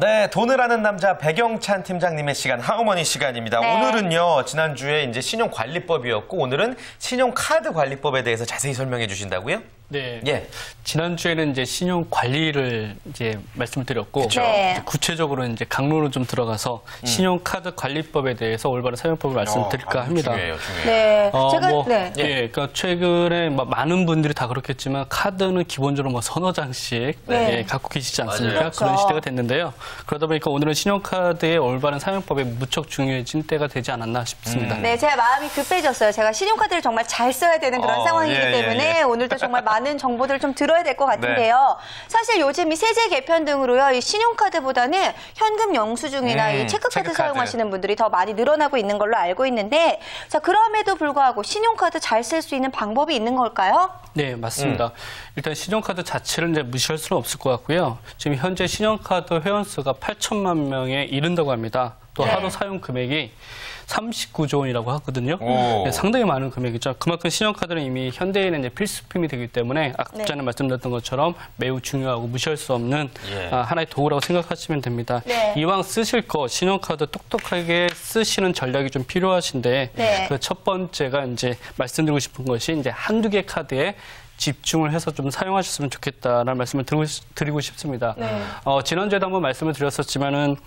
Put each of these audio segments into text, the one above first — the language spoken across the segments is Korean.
네, 돈을 아는 남자 백영찬 팀장님의 시간, 하우머니 시간입니다. 네. 오늘은요, 지난주에 이제 신용관리법이었고, 오늘은 신용카드 관리법에 대해서 자세히 설명해 주신다고요? 네. 예. 지난주에는 이제 신용 관리를 이제 말씀을 드렸고, 네. 이제 구체적으로 이제 강론으로 좀 들어가서 신용카드 관리법에 대해서 올바른 사용법을 말씀드릴까 합니다. 중요해요, 중요해요. 네. 제가 네. 예, 그러니까 최근에 많은 분들이 다 그렇겠지만 카드는 기본적으로 뭐 서너 장씩 네. 예, 갖고 계시지 않습니까? 맞아요. 그런 그렇죠. 시대가 됐는데요. 그러다 보니까 오늘은 신용카드의 올바른 사용법이 무척 중요해진 때가 되지 않았나 싶습니다. 네, 제 마음이 급해졌어요. 제가 신용카드를 정말 잘 써야 되는 그런 상황이기 예, 때문에 예. 오늘도 정말 많은 정보들을 좀 들어야 될 것 같은데요. 사실 요즘 이 세제 개편 등으로요, 이 신용카드보다는 현금 영수증이나 이 체크카드 사용하시는 분들이 더 많이 늘어나고 있는 걸로 알고 있는데, 자, 그럼에도 불구하고 신용카드 잘 쓸 수 있는 방법이 있는 걸까요? 네, 맞습니다. 일단 신용카드 자체를 이제 무시할 수는 없을 것 같고요. 지금 현재 신용카드 회원수가 8천만 명에 이른다고 합니다. 또 네. 하루 사용 금액이 39조 원이라고 하거든요. 오. 네, 상당히 많은 금액이죠. 그만큼 신용카드는 이미 현대인의 이제 필수품이 되기 때문에 아까 전에 말씀드렸던 것처럼 매우 중요하고 무시할 수 없는 예. 하나의 도구라고 생각하시면 됩니다. 네. 이왕 쓰실 거 신용카드 똑똑하게 쓰시는 전략이 좀 필요하신데 네. 그 첫 번째가 이제 말씀드리고 싶은 것이 이제 한두 개 카드에 집중을 해서 좀 사용하셨으면 좋겠다라는 말씀을 드리고 싶습니다. 네. 지난주에도 한번 말씀을 드렸었지만은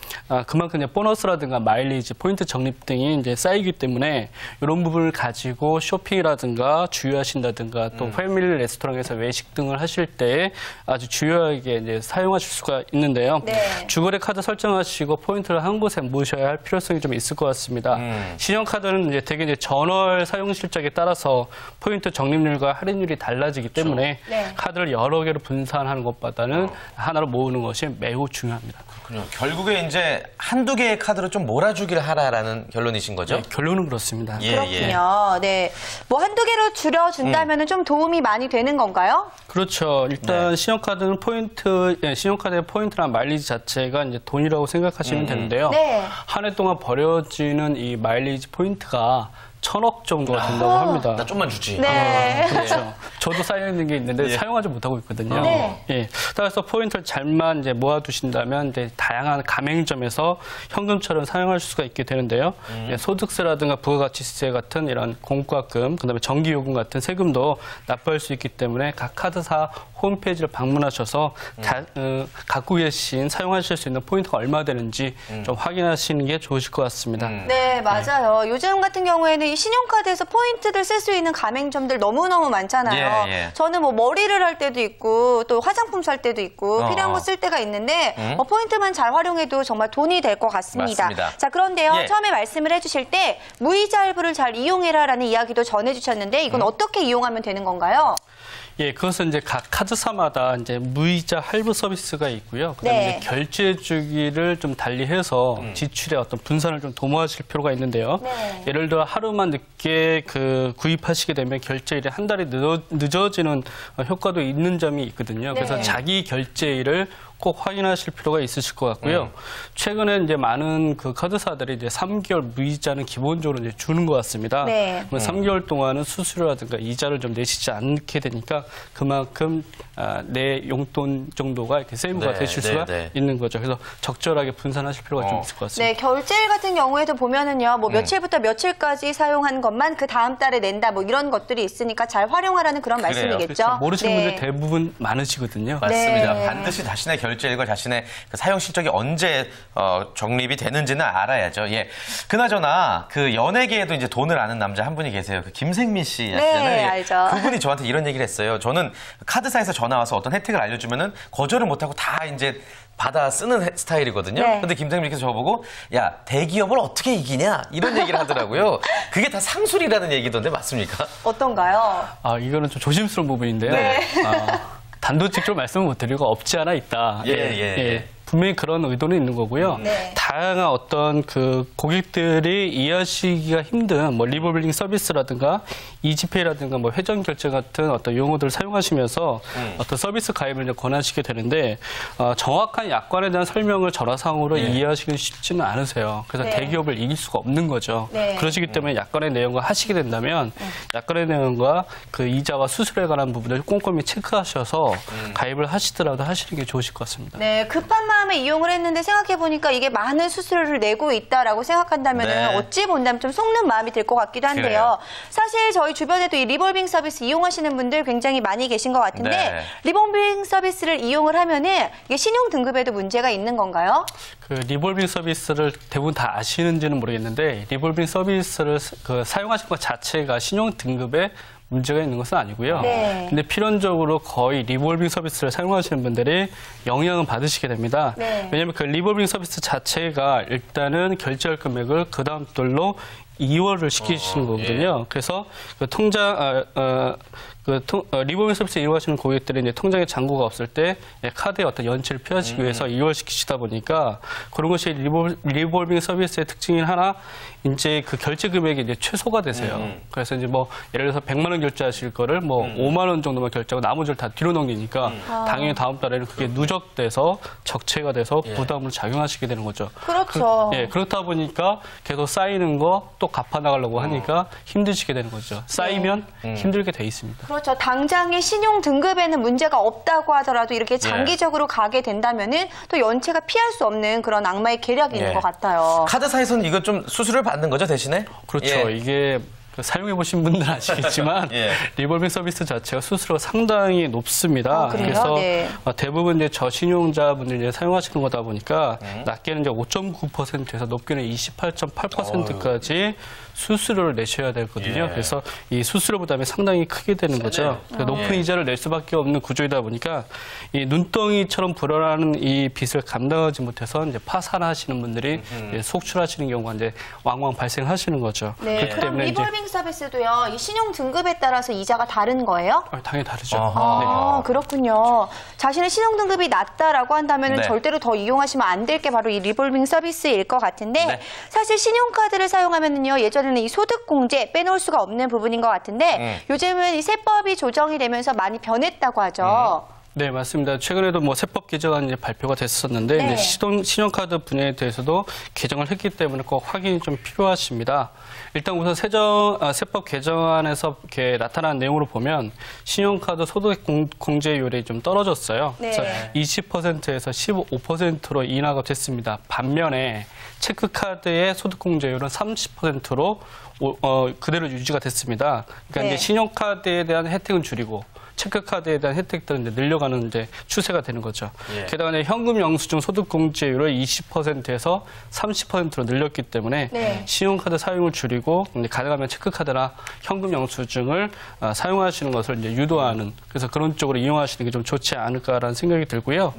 그만큼 이제 보너스라든가 마일리지, 포인트 적립 등이 이제 쌓이기 때문에 이런 부분을 가지고 쇼핑이라든가 주유하신다든가 또 패밀리 레스토랑에서 외식 등을 하실 때 아주 주요하게 이제 사용하실 수가 있는데요. 네. 주거래 카드 설정하시고 포인트를 한 곳에 모셔야 할 필요성이 좀 있을 것 같습니다. 신용카드는 이제 되게 이제 전월 사용 실적에 따라서 포인트 적립률과 할인율이 달라지기 때문에 네. 카드를 여러 개로 분산하는 것보다는 하나로 모으는 것이 매우 중요합니다. 그렇군요. 결국에 이제 한두 개의 카드로 좀 몰아주기를 하라라는 결론이신 거죠? 네, 결론은 그렇습니다. 예, 그렇군요. 네. 뭐 한두 개로 줄여준다면 좀 도움이 많이 되는 건가요? 그렇죠. 일단 신용카드는 신용카드의 포인트나 마일리지 자체가 이제 돈이라고 생각하시면 되는데요. 네. 한 해 동안 버려지는 이 마일리지 포인트가 1,000억 정도가 된다고 합니다. 나 좀만 주지. 네. 그렇죠. 저도 쌓여있는 게 있는데 사용하지 못하고 있거든요. 네. 예. 따라서 포인트를 잘만 이제 모아두신다면 이제 다양한 가맹점에서 현금처럼 사용할 수가 있게 되는데요. 예, 소득세라든가 부가가치세 같은 이런 공과금, 그다음에 전기요금 같은 세금도 납부할 수 있기 때문에 각 카드사 홈페이지를 방문하셔서 갖고 계신 사용하실 수 있는 포인트가 얼마 되는지 좀 확인하시는 게 좋으실 것 같습니다. 네, 맞아요. 요즘 같은 경우에는 이 신용카드에서 포인트들 쓸 수 있는 가맹점들 너무너무 많잖아요. 예, 예. 저는 뭐 머리를 할 때도 있고 또 화장품 살 때도 있고 필요한 거 쓸 때가 있는데 포인트만 잘 활용해도 정말 돈이 될 것 같습니다. 맞습니다. 자, 그런데요. 예. 처음에 말씀을 해주실 때 무이자 할부를 잘 이용해라라는 이야기도 전해주셨는데 이건 어떻게 이용하면 되는 건가요? 예, 그것은 이제 각 카드사마다 이제 무이자 할부 서비스가 있고요. 그다음에 네. 이제 결제 주기를 좀 달리해서 지출의 어떤 분산을 좀 도모하실 필요가 있는데요. 네. 예를 들어 하루만 늦게 구입하시게 되면 결제일이 한 달이 늦어지는 효과도 있는 점이 있거든요. 그래서 네. 자기 결제일을 꼭 확인하실 필요가 있으실 것 같고요. 최근에 이제 많은 그 카드사들이 이제 3개월 무이자는 기본적으로 이제 주는 것 같습니다. 네. 3개월 동안은 수수료라든가 이자를 좀 내시지 않게 되니까 그만큼 내 용돈 정도가 이렇게 세이브가 네, 되실 네, 수가 네. 있는 거죠. 그래서 적절하게 분산하실 필요가 좀 있을 것 같습니다. 네, 결제일 같은 경우에도 보면은요, 뭐 며칠부터 며칠까지 사용한 것만 그 다음 달에 낸다, 뭐 이런 것들이 있으니까 잘 활용하라는 그런 그래요. 말씀이겠죠. 그렇죠. 모르시는 네. 분들 대부분 많으시거든요. 맞습니다. 네. 반드시 자신의 결제일과 자신의 그 사용 실적이 언제 적립이 되는지는 알아야죠. 예. 그나저나 그 연예계에도 이제 돈을 아는 남자 한 분이 계세요. 그 김생민 씨 아시잖아요. 네, 예. 알죠. 그분이 저한테 이런 얘기를 했어요. 저는 카드사에서 전화 와서 어떤 혜택을 알려주면은 거절을 못하고 다 이제 받아 쓰는 스타일이거든요. 네. 근데 김생민께서 저보고 야 대기업을 어떻게 이기냐 이런 얘기를 하더라고요. 그게 다 상술이라는 얘기던데 맞습니까? 어떤가요? 이거는 좀 조심스러운 부분인데요. 네. 단도직입적으로 말씀을 못 드리고 없지 않아 있다. 예. 분명히 그런 의도는 있는 거고요. 네. 다양한 어떤 그 고객들이 이해하시기가 힘든 뭐 리볼빙 서비스라든가 이지페이라든가 뭐 회전 결제 같은 어떤 용어들을 사용하시면서 어떤 서비스 가입을 이제 권하시게 되는데 정확한 약관에 대한 설명을 전화상으로 이해하시기 쉽지는 않으세요. 그래서 네. 대기업을 이길 수가 없는 거죠. 네. 그러시기 때문에 약관의 내용을 하시게 된다면 약관의 내용과 그 이자와 수수료에 관한 부분을 꼼꼼히 체크하셔서 가입을 하시더라도 하시는 게 좋으실 것 같습니다. 네, 급한 마음을 다음에 이용을 했는데 생각해보니까 이게 많은 수수료를 내고 있다라고 생각한다면 네. 어찌 본다면 좀 속는 마음이 들 것 같기도 한데요. 그래요. 사실 저희 주변에도 이 리볼빙 서비스 이용하시는 분들 굉장히 많이 계신 것 같은데 네. 리볼빙 서비스를 이용을 하면은 이게 신용 등급에도 문제가 있는 건가요? 그 리볼빙 서비스를 대부분 다 아시는지는 모르겠는데 리볼빙 서비스를 사용하신 것 자체가 신용 등급에 문제가 있는 것은 아니고요. 네. 근데 필연적으로 거의 리볼빙 서비스를 사용하시는 분들이 영향을 받으시게 됩니다. 네. 왜냐하면 그 리볼빙 서비스 자체가 일단은 결제할 금액을 그 다음 달로 2월을 시키시는 거거든요. 그래서 그 통장 리볼빙 서비스 이용하시는 고객들이 이제 통장에 잔고가 없을 때 카드의 어떤 연체를 피하시기 위해서 2월 시키시다 보니까 그런 것이 리볼빙 서비스의 특징인 하나 이제 그 결제 금액이 이제 최소가 되세요. 그래서 이제 뭐 예를 들어서 100만 원 결제하실 거를 뭐 5만 원 정도만 결제하고 나머지를 다 뒤로 넘기니까 당연히 다음 달에는 그게 누적돼서 적체가 돼서 부담을 작용하시게 되는 거죠. 그렇죠. 그렇다 보니까 계속 쌓이는 거 또 갚아 나가려고 하니까 힘드시게 되는 거죠. 쌓이면 힘들게 돼 있습니다. 그렇죠. 당장의 신용 등급에는 문제가 없다고 하더라도 이렇게 장기적으로 가게 된다면은 또 연체가 피할 수 없는 그런 악마의 계략이 있는 것 같아요. 카드사에서는 이거 좀 수수료를 받는 거죠, 대신에? 그렇죠. 이게 사용해보신 분들은 아시겠지만 리볼빙 서비스 자체가 수수료가 상당히 높습니다. 그래서 대부분 이제 저신용자분들이 이제 사용하시는 거다 보니까 낮게는 이제 5.9%에서 높게는 28.8%까지 수수료를 내셔야 되거든요. 그래서 이 수수료 부담이 상당히 크게 되는 거죠. 높은 이자를 낼 수밖에 없는 구조이다 보니까 이 눈덩이처럼 불어나는 이 빚을 감당하지 못해서 이제 파산하시는 분들이 이제 속출하시는 경우가 이제 왕왕 발생하시는 거죠. 네. 그렇기 그럼 때문에 리볼빙 서비스도요. 이 신용 등급에 따라서 이자가 다른 거예요? 당연히 다르죠. 아, 그렇군요. 자신의 신용 등급이 낮다라고 한다면 네. 절대로 더 이용하시면 안 될 게 바로 이 리볼빙 서비스일 것 같은데 네. 사실 신용카드를 사용하면은요 예전에는 이 소득공제 빼놓을 수가 없는 부분인 것 같은데 요즘은 이 세법이 조정이 되면서 많이 변했다고 하죠. 네, 맞습니다. 최근에도 뭐 세법 개정안이 이제 발표가 됐었는데 네. 이제 신용카드 분야에 대해서도 개정을 했기 때문에 꼭 확인이 좀 필요하십니다. 일단 우선 세법 개정안에서 이렇게 나타난 내용으로 보면 신용카드 소득 공제율이 좀 떨어졌어요. 네. 그래서 20%에서 15%로 인하가 됐습니다. 반면에 체크카드의 소득 공제율은 30%로 그대로 유지가 됐습니다. 그러니까 네. 이제 신용카드에 대한 혜택은 줄이고 체크카드에 대한 혜택들은 이제 늘려가는 이제 추세가 되는 거죠. 게다가 이제 현금 영수증 소득 공제율을 20%에서 30%로 늘렸기 때문에 네. 신용카드 사용을 줄이고 이제 가능하면 체크카드나 현금 영수증을 사용하시는 것을 이제 유도하는 그래서 그런 쪽으로 이용하시는 게 좀 좋지 않을까라는 생각이 들고요.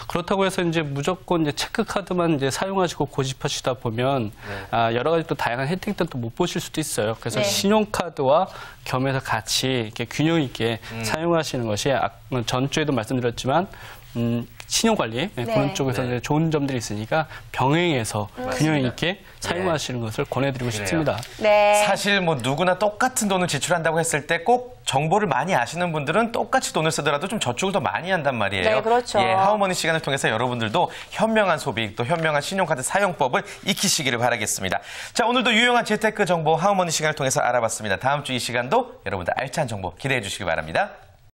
그렇다고 해서 이제 무조건 이제 체크카드만 이제 사용하시고 고집하시다 보면 여러 가지 또 다양한 혜택들은 또 못 보실 수도 있어요. 그래서 신용카드와 겸해서 같이 이렇게 균형 있게 사용하시는 것이 전주에도 말씀드렸지만 신용관리 그런 쪽에서 이제 좋은 점들이 있으니까 병행해서 균형 있게 사용하시는 것을 권해드리고 싶습니다. 네. 사실 뭐 누구나 똑같은 돈을 지출한다고 했을 때 꼭 정보를 많이 아시는 분들은 똑같이 돈을 쓰더라도 좀 저축을 더 많이 한단 말이에요. 네, 그렇죠. 하우머니 시간을 통해서 여러분들도 현명한 소비 또 현명한 신용카드 사용법을 익히시기를 바라겠습니다. 자, 오늘도 유용한 재테크 정보 하우머니 시간을 통해서 알아봤습니다. 다음 주 이 시간도 여러분들 알찬 정보 기대해 주시기 바랍니다.